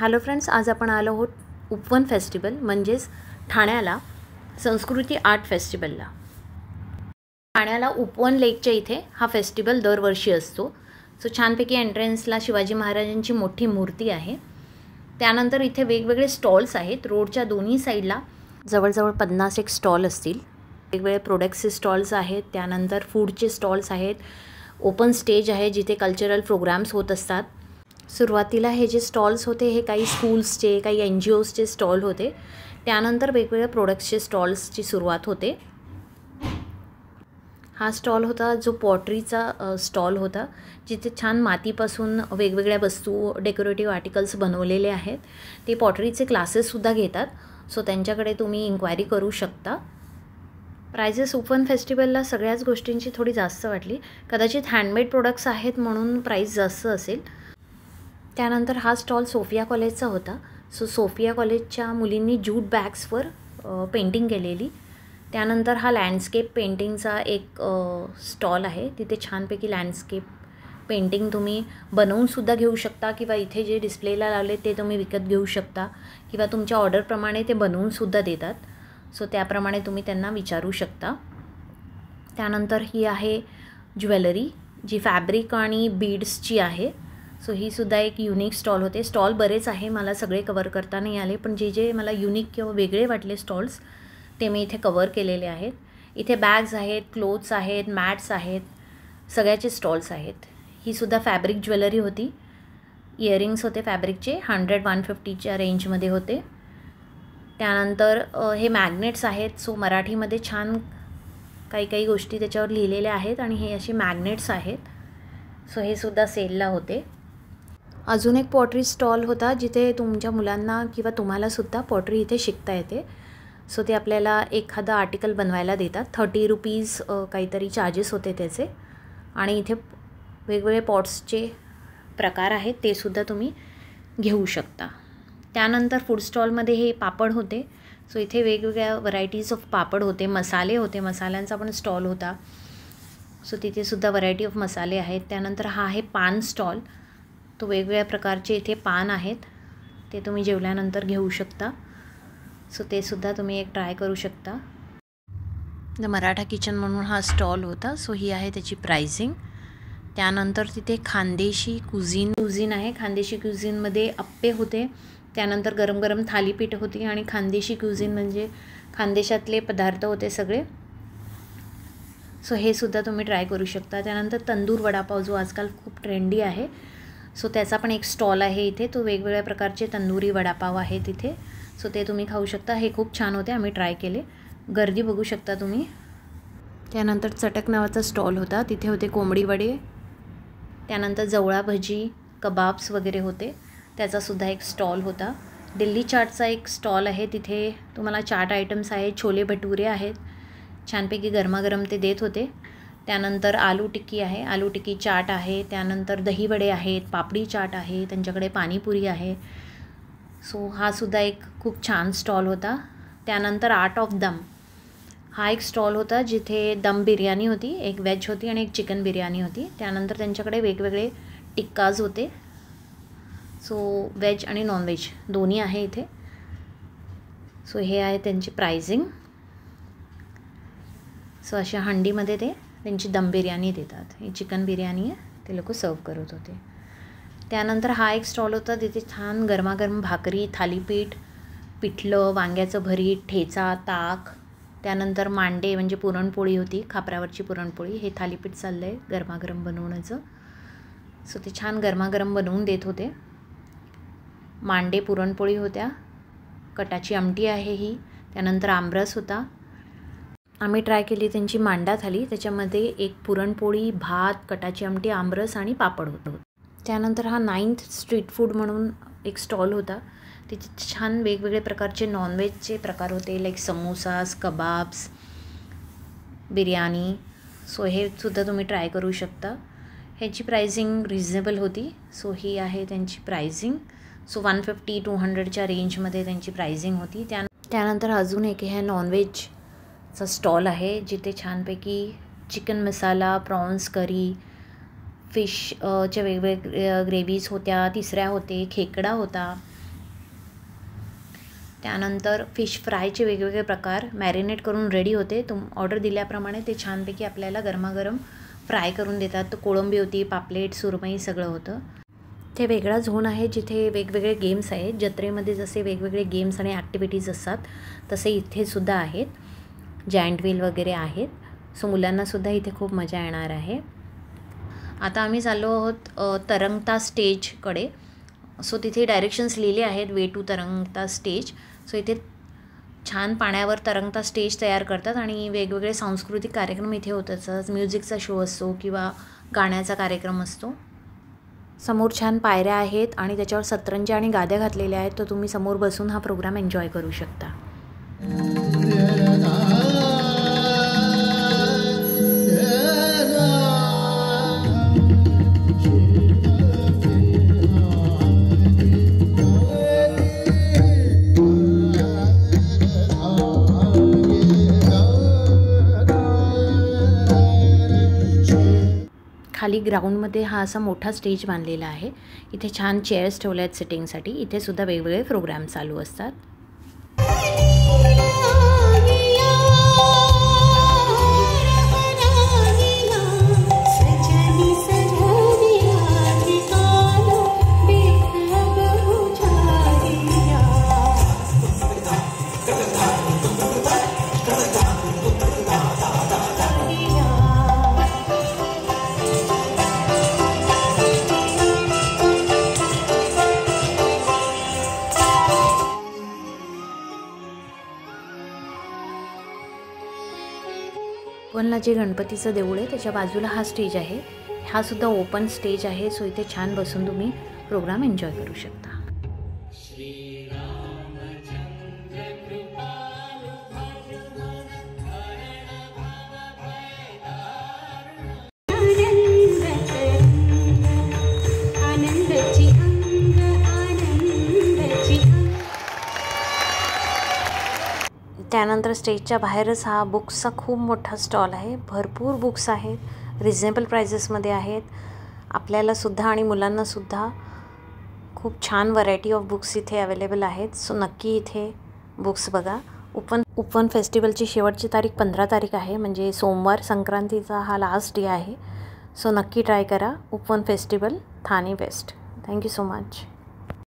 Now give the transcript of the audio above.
Hello friends, आज आपण आलो आहोत उपवन फेस्टिवल म्हणजेच ठाण्याला संस्कृती आर्ट फेस्टिवलला। ठाण्याला उपवन लेकच्या इथे हा फेस्टिवल दरवर्षी असतो। सो छानपैकी एंट्रन्सला शिवाजी महाराजांची मोठी मूर्ती आहे। त्यानंतर इथे वेगवेगळे स्टॉल्स आहेत। रोडच्या दोन्ही साईडला जवळजवळ 50 एक स्टॉल असतील। वेगवेगळे प्रोडक्ट्सचे स्टॉल्स आहेत, त्यानंतर फूडचे स्टॉल्स आहेत, ओपन स्टेज आहे जिथे कल्चरल प्रोग्राम्स होत असतात। सुरुवातीला हे जे स्टॉल्स होते हे काही स्कूल्सचे, काही NGOsचे स्टॉल होते। त्यानंतर वेगवेगळ्या प्रोडक्ट्सचे स्टॉल्सची सुरुवात होते। हा स्टॉल होता जो पॉटरीचा स्टॉल होता, जिथे छान मातीपासून वेगवेगळ्या वस्तू, डेकोरेटिव्ह आर्टिकल्स बनवलेले आहेत। ते पॉटरीचे क्लासेससुद्धा घेतात, सो त्यांच्याकडे तुम्ही इन्क्वायरी करू शकता। प्राइजेस उपवन फेस्टिवलला सगळ्याच गोष्टींची थोडी जास्त वाटली, कदाचित हँडमेड प्रोडक्ट्स आहेत म्हणून प्राइस जास्त असेल। त्यानंतर हा स्टॉल सोफिया कॉलेजचा होता। सो सोफिया कॉलेजच्या मुलींनी ज्यूट बॅग्सवर पेंटिंग केलेली। त्यानंतर हा लँडस्केप पेंटिंगचा एक स्टॉल आहे, तिथे छानपैकी लँडस्केप पेंटिंग तुम्ही बनवूनसुद्धा घेऊ शकता किंवा इथे जे डिस्प्लेला लावले ते तुम्ही विकत घेऊ शकता किंवा तुमच्या ऑर्डरप्रमाणे ते बनवूनसुद्धा देतात। सो त्याप्रमाणे तुम्ही त्यांना विचारू शकता। त्यानंतर ही आहे ज्वेलरी, जी फॅब्रिक आणि बीड्सची आहे। सो ही सुद्धा एक युनिक स्टॉल होते। स्टॉल बरेच आहे, मला सगळे कवर करता नाही आले, पण जे जे मला युनिक किंवा वेगळे वाटले स्टॉल्स ते मी इथे कवर केलेले आहेत। इथे बॅग्स आहेत, क्लोथ्स आहेत, मॅट्स आहेत, सगळ्याचे स्टॉल्स आहेत। ही सुद्धा फॅब्रिक ज्वेलरी होती, इयरिंग्स होते फॅब्रिकचे, 100-150च्या रेंजमध्ये होते। त्यानंतर हे मॅग्नेट्स आहेत। सो मराठीमध्ये छान काही काही गोष्टी त्याच्यावर लिहिलेल्या आहेत आणि हे असे मॅग्नेट्स आहेत। सो हे सुद्धा सेलला होते। अजून एक पॉटरी स्टॉल होता, जिथे तुमच्या मुलांना किंवा तुम्हालासुद्धा पॉटरी इथे शिकता येते। सो ते आपल्याला एखादा आर्टिकल बनवायला देतात। 30 रुपीज काहीतरी चार्जेस होते त्याचे, आणि इथे वेगवेगळे पॉट्सचे प्रकार आहेत, ते सुद्धा तुम्ही घेऊ शकता। त्यानंतर फूड स्टॉलमध्ये हे पापड होते। सो इथे वेगवेगळ्या व्हरायटीज ऑफ पापड होते, मसाले होते, मसाल्यांचा पण स्टॉल होता। सो तिथे सुद्धा व्हरायटी ऑफ मसाले आहेत। त्यानंतर हा आहे पान स्टॉल, तो वेगवेगळ्या प्रकारचे इथे पान आहेत, ते तुम्ही जेवल्यानंतर घेऊ शकता। सो ते सुद्धा तुम्ही एक ट्राय करू शकता। द मराठा किचन म्हणून हा स्टॉल होता। सो ही आहे त्याची प्राइसिंग। त्यानंतर तिथे खानदेशी कुझिन आहे। खानदेशी कुझिनमध्ये अप्पे होते, त्यानंतर गरम गरम थालीपीठ होती, आणि खानदेशी कुझिन म्हणजे खानदेशातले पदार्थ होते सगळे। सो हे सुद्धा तुम्ही ट्राय करू शकता। त्यानंतर तंदूर वडापाव जो आजकाल खूप ट्रेंडी आहे, सो त्याचा पण एक स्टॉल आहे इथे। तो वेगवेगळ्या प्रकारचे तंदुरी वडापाव आहे तिथे, सो ते तुम्ही खाऊ शकता। हे खूप छान होते, आम्ही ट्राय केले। गर्दी बघू शकता तुम्ही। त्यानंतर चटक नावाचा स्टॉल होता, तिथे होते कोंबडी वडे, त्यानंतर जवळा भजी, कबाब्स वगैरे होते, त्याचासुद्धा एक स्टॉल होता। दिल्ली चाटचा एक स्टॉल आहे, तिथे तुम्हाला चाट आयटम्स आहेत, छोले भटुरे आहेत, छानपैकी गरमागरम ते देत होते। त्यानंतर आलू टिक्की आहे, आलू टिक्की चाट आहे, त्यानंतर दहीवडे आहेत, पापडी चाट आहे, त्यांच्याकडे पाणीपुरी आहे। सो हा सुद्धा एक खूप छान स्टॉल होता। त्यानंतर आर्ट ऑफ दम हा एक स्टॉल होता, जिथे दम बिर्याणी होती, एक व्हेज होती आणि एक चिकन बिर्याणी होती। त्यानंतर त्यांच्याकडे वेगवेगळे टिक्काज होते। सो व्हेज आणि नॉनव्हेज दोन्ही आहे इथे। सो हे आहे त्यांची प्राइसिंग। सो अशा हंडीमध्ये ते त्यांची दम बिर्याणी देतात। ही चिकन बिर्याणी आहे, ते लोक सर्व करत होते। त्यानंतर हा एक स्टॉल होता, तिथे छान गरमागरम भाकरी, थालीपीठ, पिठलं, वांग्याचं भरीत, ठेचा, ताक, त्यानंतर मांडे म्हणजे पुरणपोळी होती, खापरावरची पुरणपोळी। हे थालीपीठ चाललं आहे गरमागरम बनवण्याचं। सो ते छान गरमागरम बनवून देत होते। मांडे पुरणपोळी होत्या, कटाची आमटी आहे ही, त्यानंतर आमरस होता। आम्ही ट्राय केली त्यांची मांडा थाली, त्याच्यामध्ये एक पुरणपोळी, भात, कटाची आमटी, आमरस आणि पापड होतं। त्यानंतर हा 9th स्ट्रीट फूड म्हणून एक स्टॉल होता, तिथे छान वेगवेगळे प्रकारचे नॉनव्हेजचे प्रकार होते, like samosas, kebabs, biryani. So हे सुद्धा तुम्ही ट्राय करू शकता। ह्याची प्राइसिंग रिजनेबल होती। सो ही आहे त्यांची प्राइसिंग। सो 150-200च्या रेंजमध्ये त्यांची प्राइसिंग होती। त्यानंतर अजून एक हे नॉनव्हेजचा स्टॉल आहे, जिथे छानपैकी चिकन मसाला, प्रॉन्स करी, फिश च्या वेगवेगळ्या ग्रेव्हीज होत्या, तिसऱ्या होते, खेकडा होता, त्यानंतर फिश फ्रायचे वेगवेगळे प्रकार मॅरिनेट करून रेडी होते. ऑर्डर दिल्याप्रमाणे ते छानपैकी आपल्याला गरमागरम फ्राय करून देतात. तो कोळंबी होती, पापलेट, सुरमई सगळं होतं. ते वेगळा झोन आहे जिथे वेगवेगळे गेम्स आहेत. जत्रेमध्ये जसे वेगवेगळे गेम्स आणि ॲक्टिव्हिटीज असतात तसे इथे सुद्धा आहेत. जायंट व्हील वगैरे आहेत. सो मुलांनासुद्धा इथे खूप मजा येणार आहे. आता आम्ही चाललो आहोत तरंगता स्टेजकडे. सो तिथे डायरेक्शन्स लिहिले आहेत, वे टू तरंगता स्टेज. सो इथे छान पाण्यावर तरंगता स्टेज तयार करतात आणि वेगवेगळे सांस्कृतिक कार्यक्रम इथे होतात. म्युझिकचा शो असतो किंवा गाण्याचा कार्यक्रम असतो. समोर छान पायऱ्या आहेत आणि त्याच्यावर सतरंजी आणि गाद्या घातलेल्या आहेत. तर तुम्ही समोर बसून हा प्रोग्राम एन्जॉय करू शकता. खाली ग्राउंडमध्ये हा असा मोठा स्टेज बांधलेला आहे. इथे छान चेअर्स ठेवल्या आहेत सिटिंगसाठी. इथे सुद्धा वेगवेगळे प्रोग्राम चालू असतात. उपवनला जे गणपतीचं देऊळ आहे त्याच्या बाजूला हा स्टेज आहे. हा सुद्धा ओपन स्टेज आहे. सो इथे छान बसून तुम्ही प्रोग्राम एन्जॉय करू शकता. त्यानंतर स्टेजच्या बाहेरच हा बुक्सचा खूप मोठा स्टॉल आहे. भरपूर बुक्स आहेत, रिजनेबल प्राइजेसमध्ये आहेत. आपल्यालासुद्धा आणि मुलांनासुद्धा खूप छान व्हरायटी ऑफ बुक्स इथे अवेलेबल आहेत. सो नक्की इथे बुक्स बघा. उपवन फेस्टिवलची शेवटची तारीख 15 तारीख आहे, म्हणजे सोमवार संक्रांतीचा हा लास्ट डे आहे. सो नक्की ट्राय करा Upvan festival Thane west. Thank you so much.